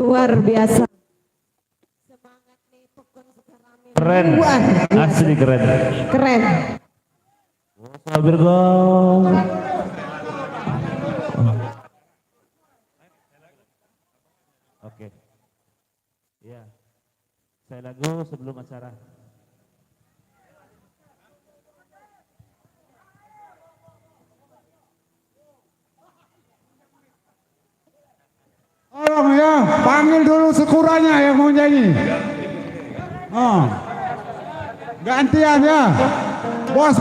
luar biasa. Semangat nih pokok sekarang. Keren, asli keren. Keren. Virgo. Oke. Ya. Saya lagu sebelum acara. Tolong ya, panggil dulu sekurannya yang mau nyanyi. Oh. Gantian ya. Bos.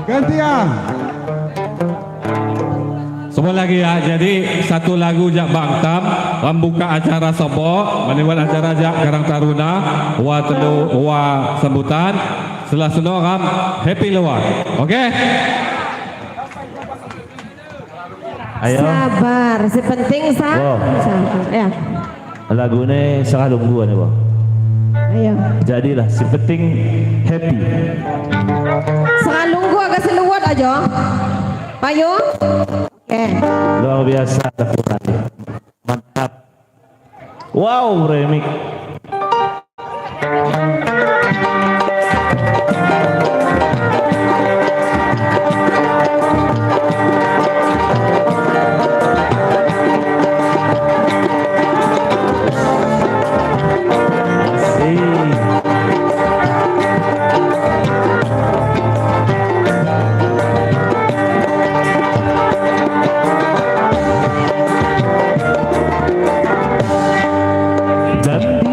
Gantian. Semua lagi ya, jadi satu lagu Jak Bangtam membuka acara sobo, menimbulkan acara Jak Karang Taruna, wa telu wa sambutan, setelah seno ram happy luar. Oke? Ayo. Sabar, sepenting Wow. sabar. Ya. Lagu ini sangat lungguan ya, Bang. Ayo. Jadilah si penting happy. Sekalunggu agak seluat aja. Payung. Oke. Luar biasa lakukan. Mantap. Wow, remix. Dan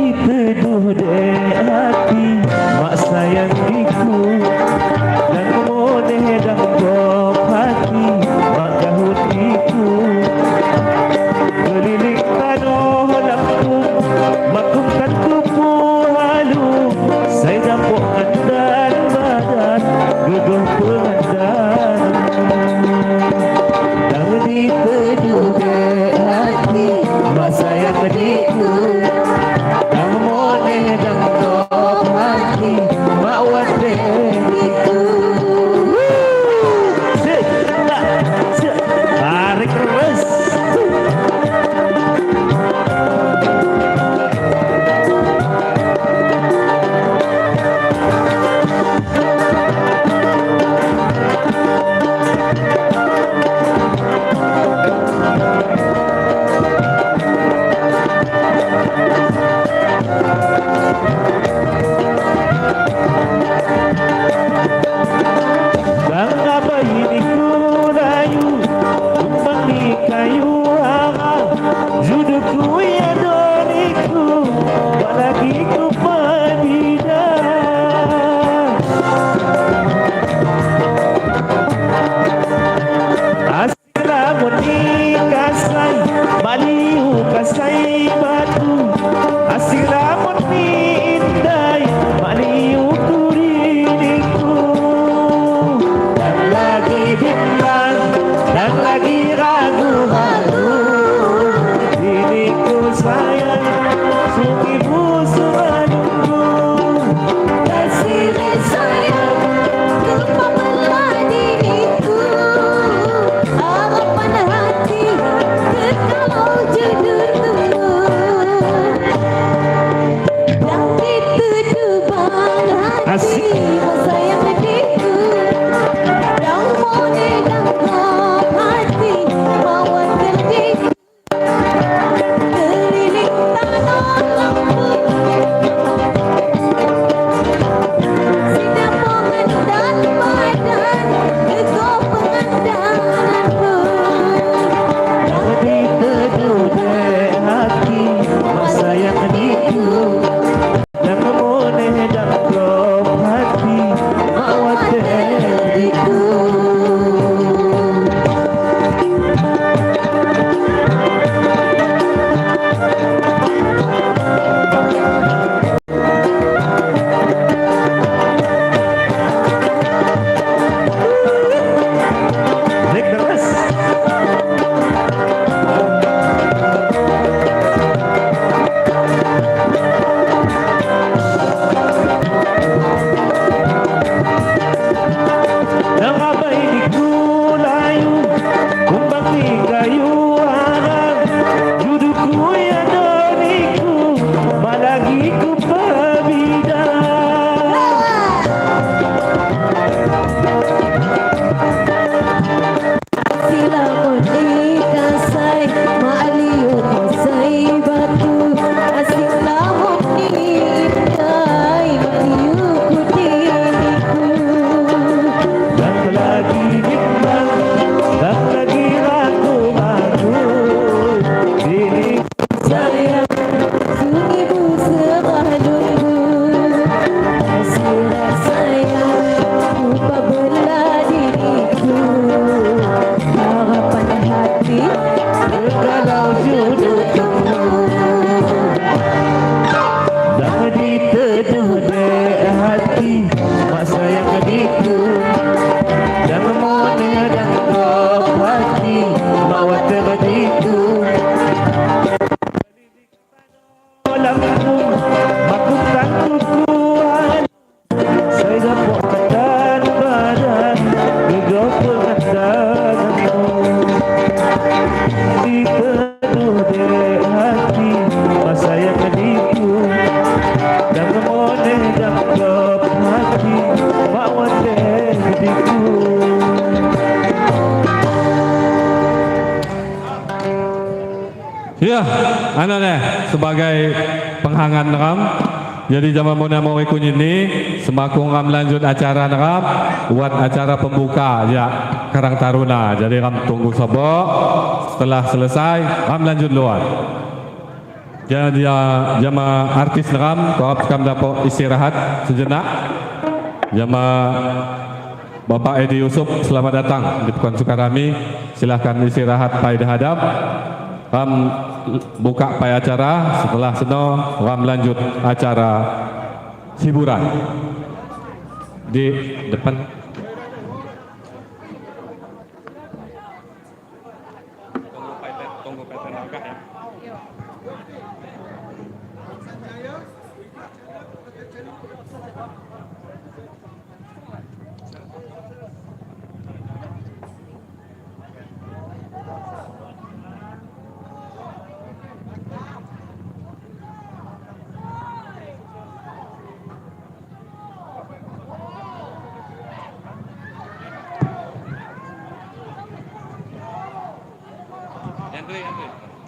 Ya, anu deh sebagai penghangat ram. Jadi zaman muna mau ikut ini semaku ram lanjut acara ram buat acara pembuka ya Karang Taruna. Jadi ram tunggu sobo setelah selesai ram lanjut luar. Jadi jama artis ram kau dapat istirahat sejenak. Jama Bapak Edi Yusuf selamat datang di Tuan Sukarami. Silahkan istirahat pai hadap. Ram buka pai acara, setelah seno ram lanjut acara hiburan di depan. Tunggu pai agak ya. Andre.